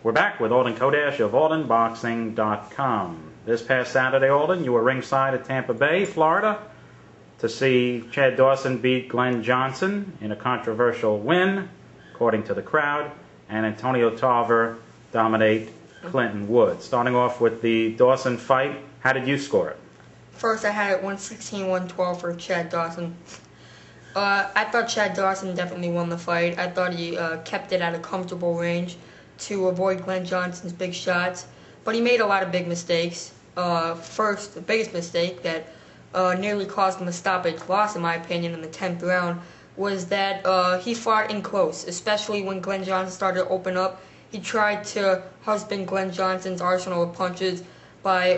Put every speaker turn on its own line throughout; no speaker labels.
We're back with Alden Chodash of AldenBoxing.com. This past Saturday, Alden, you were ringside at Tampa Bay, Florida, to see Chad Dawson beat Glenn Johnson in a controversial win, according to the crowd, and Antonio Tarver dominate Clinton Woods. Starting off with the Dawson fight, how did you score it?
First, I had it 116-112 for Chad Dawson. I thought Chad Dawson definitely won the fight. I thought he kept it at a comfortable range to avoid Glenn Johnson's big shots, but he made a lot of big mistakes. First, the biggest mistake that nearly caused him a stoppage loss, in my opinion, in the 10th round, was that he fought in close, especially when Glenn Johnson started to open up. He tried to husband Glenn Johnson's arsenal of punches by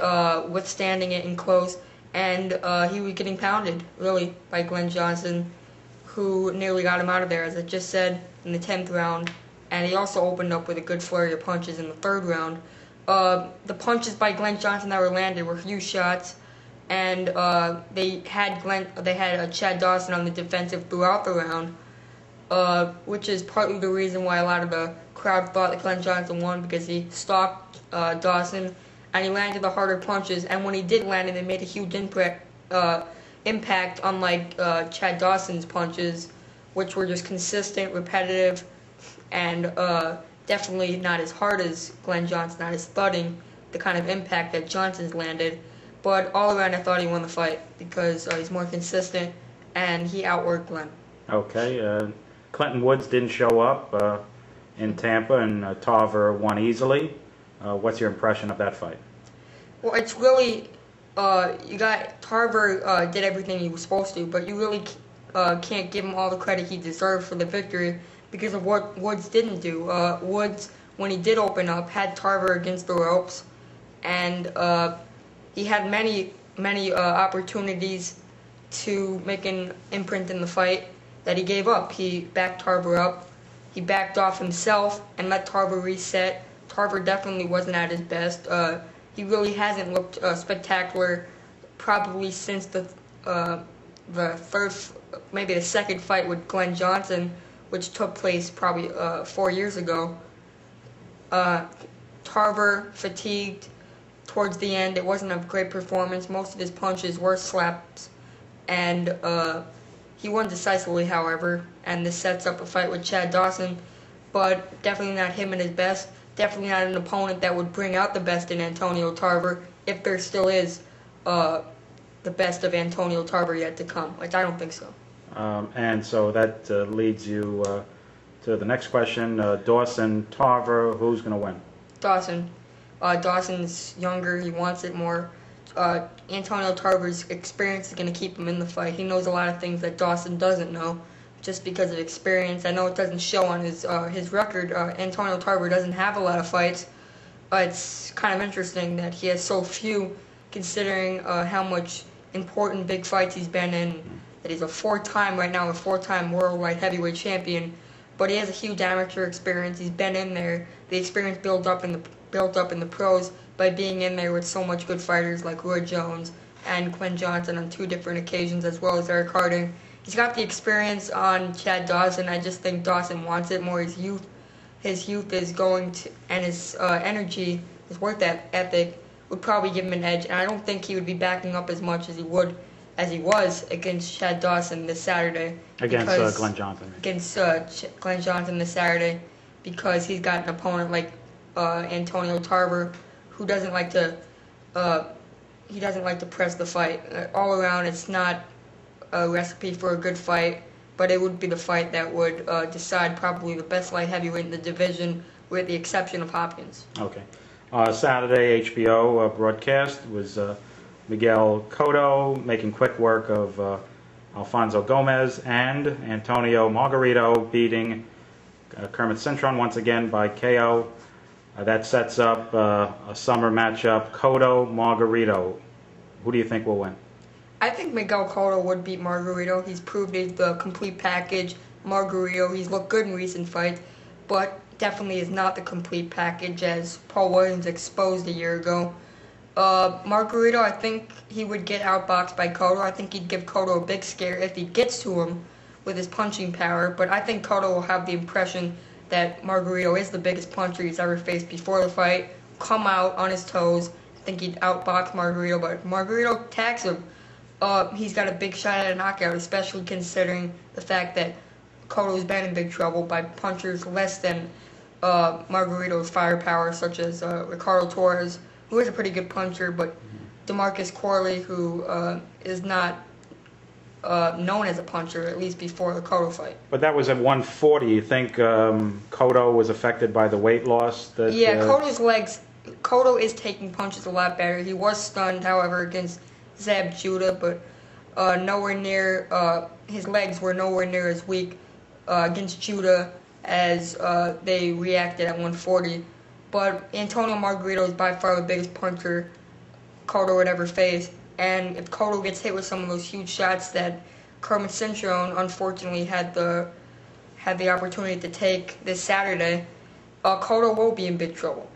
withstanding it in close, and he was getting pounded, really, by Glenn Johnson, who nearly got him out of there, as I just said, in the 10th round. And he also opened up with a good flurry of punches in the 3rd round. The punches by Glenn Johnson that were landed were huge shots, and they had Chad Dawson on the defensive throughout the round, which is partly the reason why a lot of the crowd thought that Glenn Johnson won, because he stalked Dawson and he landed the harder punches. And when he did land it, they made a huge impact, unlike Chad Dawson's punches, which were just consistent, repetitive, and definitely not as hard as Glenn Johnson, not as thudding, the kind of impact that Johnson's landed. But all around, I thought he won the fight because he's more consistent and he outworked Glenn.
Okay, Clinton Woods didn't show up in Tampa, and Tarver won easily. What's your impression of that fight?
Well, it's really, Tarver did everything he was supposed to, but you really can't give him all the credit he deserved for the victory, because of what Woods didn't do. Woods, when he did open up, had Tarver against the ropes, and he had many opportunities to make an imprint in the fight that he gave up. He backed Tarver up, he backed off himself, and let Tarver reset. Tarver definitely wasn't at his best. He really hasn't looked spectacular, probably since the second fight with Glenn Johnson, which took place probably 4 years ago. Tarver fatigued towards the end. It wasn't a great performance. Most of his punches were slaps, and he won decisively, however, and this sets up a fight with Chad Dawson, but definitely not him at his best. Definitely not an opponent that would bring out the best in Antonio Tarver, if there still is the best of Antonio Tarver yet to come, which I don't think so.
And so that leads you to the next question. Dawson, Tarver, who's going to win?
Dawson. Dawson's younger. He wants it more. Antonio Tarver's experience is going to keep him in the fight. He knows a lot of things that Dawson doesn't know, just because of experience. I know it doesn't show on his record. Antonio Tarver doesn't have a lot of fights. It's kind of interesting that he has so few, considering how much important big fights he's been in. That he's a four-time world light heavyweight champion, but he has a huge amateur experience. He's been in there. The experience built up in the pros by being in there with so much good fighters like Roy Jones and Glenn Johnson on 2 different occasions, as well as Eric Harding. He's got the experience on Chad Dawson. I just think Dawson wants it more. His youth is going to, and his energy, his work ethic would probably give him an edge. And I don't think he would be backing up as much as he was against Chad Dawson this Saturday.
Against Glenn Johnson.
Against Glenn Johnson this Saturday, because he's got an opponent like Antonio Tarver, who doesn't like to press the fight. All around, it's not a recipe for a good fight, but it would be the fight that would decide probably the best light heavyweight in the division, with the exception of Hopkins.
Okay. Saturday HBO broadcast was Miguel Cotto making quick work of Alfonso Gomez, and Antonio Margarito beating Kermit Cintron once again by KO. That sets up a summer matchup, Cotto-Margarito. Who do you think will win?
I think Miguel Cotto would beat Margarito. He's proved he's the complete package. Margarito, he's looked good in recent fights, but definitely is not the complete package, as Paul Williams exposed a year ago. Margarito, I think he would get outboxed by Cotto. I think he'd give Cotto a big scare if he gets to him with his punching power, but I think Cotto will have the impression that Margarito is the biggest puncher he's ever faced before the fight, come out on his toes, think he'd outbox Margarito, but Margarito attacks him. He's got a big shot at a knockout, especially considering the fact that Cotto's been in big trouble by punchers less than Margarito's firepower, such as Ricardo Torres, who is a pretty good puncher, but DeMarcus Corley, who is not known as a puncher, at least before the Cotto fight.
But that was at 140. You think Cotto was affected by the weight loss?
Yeah, Cotto's legs. Cotto is taking punches a lot better. He was stunned, however, against Zab Judah, but nowhere near. His legs were nowhere near as weak against Judah as they reacted at 140. But Antonio Margarito is by far the biggest puncher Cotto would ever face. And if Cotto gets hit with some of those huge shots that Kermit Cintrone unfortunately had the opportunity to take this Saturday, Cotto will be in big trouble.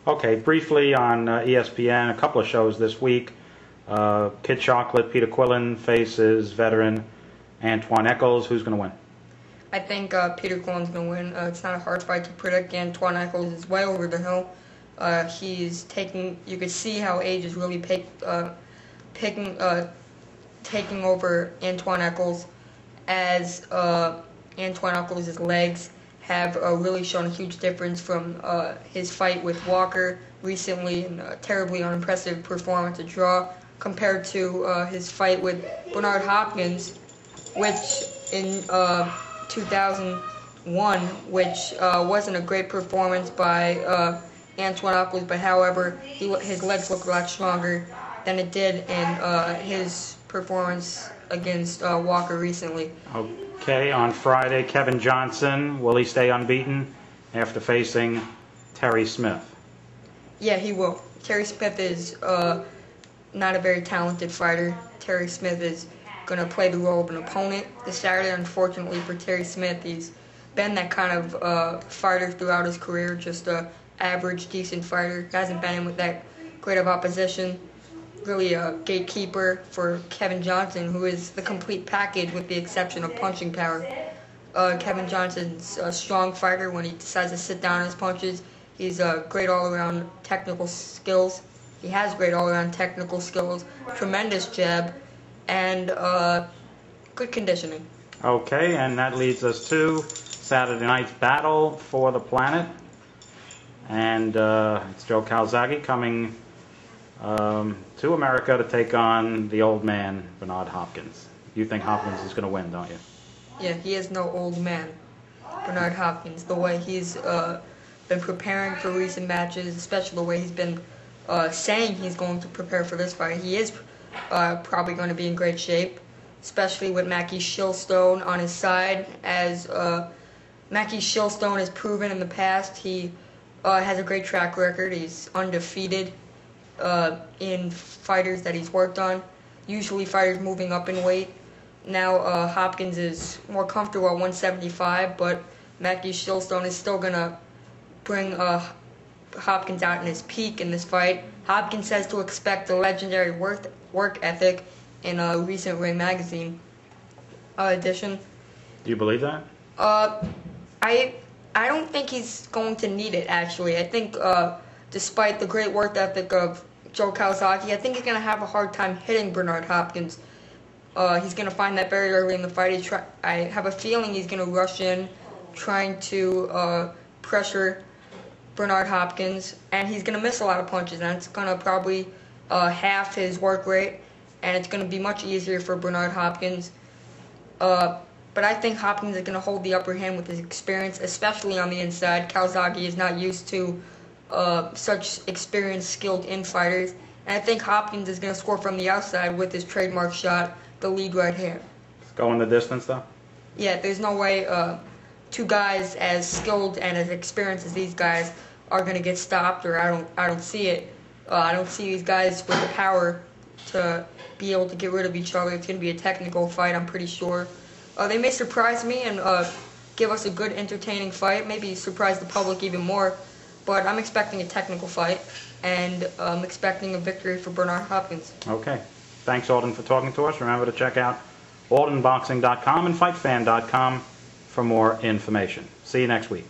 Okay, briefly on ESPN, a couple of shows this week. Kid Chocolate, Peter Quillen faces veteran Antoine Eccles. Who's going to win?
I think Peter Quillen's going to win. It's not a hard fight to predict. Antoine Eccles is way over the hill. He's taking. You could see how age is really taking over Antoine Eccles, as Antoine Eccles' legs have really shown a huge difference from his fight with Walker recently, and a terribly unimpressive performance, a draw, compared to his fight with Bernard Hopkins, which in 2001, which wasn't a great performance by Antoine Eccles, but however, his legs look a lot stronger than it did in his performance against Walker recently.
Okay, on Friday, Kevin Johnson, will he stay unbeaten after facing Terry Smith?
Yeah, he will. Terry Smith is not a very talented fighter. Terry Smith is going to play the role of an opponent this Saturday. Unfortunately for Terry Smith, he's been that kind of fighter throughout his career, just an average, decent fighter. Hasn't been in with that great of opposition. Really a gatekeeper for Kevin Johnson, who is the complete package with the exception of punching power. Kevin Johnson's a strong fighter when he decides to sit down on his punches. He's great all-around technical skills. He has great all-around technical skills, tremendous jab, and good conditioning.
Okay, and that leads us to Saturday night's battle for the planet. And it's Joe Calzaghe coming to America to take on the old man, Bernard Hopkins. You think Hopkins is going to win, don't you?
Yeah, he is no old man, Bernard Hopkins. The way he's been preparing for recent matches, especially the way he's been saying he's going to prepare for this fight, he is probably going to be in great shape, especially with Mackie Shilstone on his side. As Mackie Shilstone has proven in the past, he has a great track record. He's undefeated in fighters that he's worked on, usually fighters moving up in weight. Now Hopkins is more comfortable at 175, but Mackie Shilstone is still going to bring Hopkins out in his peak in this fight. Hopkins says to expect a legendary work ethic in a recent Ring Magazine edition.
Do you believe that?
I don't think he's going to need it, actually. I think despite the great work ethic of Joe Calzaghe, I think he's going to have a hard time hitting Bernard Hopkins. He's going to find that very early in the fight. I have a feeling he's going to rush in, trying to pressure Bernard Hopkins, and he's going to miss a lot of punches, and it's going to probably half his work rate, and it's going to be much easier for Bernard Hopkins. But I think Hopkins is going to hold the upper hand with his experience, especially on the inside. Calzaghe is not used to such experienced, skilled in-fighters, and I think Hopkins is going to score from the outside with his trademark shot, the lead right hand.
Going the distance, though?
Yeah, there's no way two guys as skilled and as experienced as these guys are going to get stopped, or I don't see it. I don't see these guys with the power to be able to get rid of each other. It's going to be a technical fight, I'm pretty sure. They may surprise me and give us a good, entertaining fight, maybe surprise the public even more, but I'm expecting a technical fight, and I'm expecting a victory for Bernard Hopkins.
Okay. Thanks, Alden, for talking to us. Remember to check out aldenboxing.com and fightfan.com for more information. See you next week.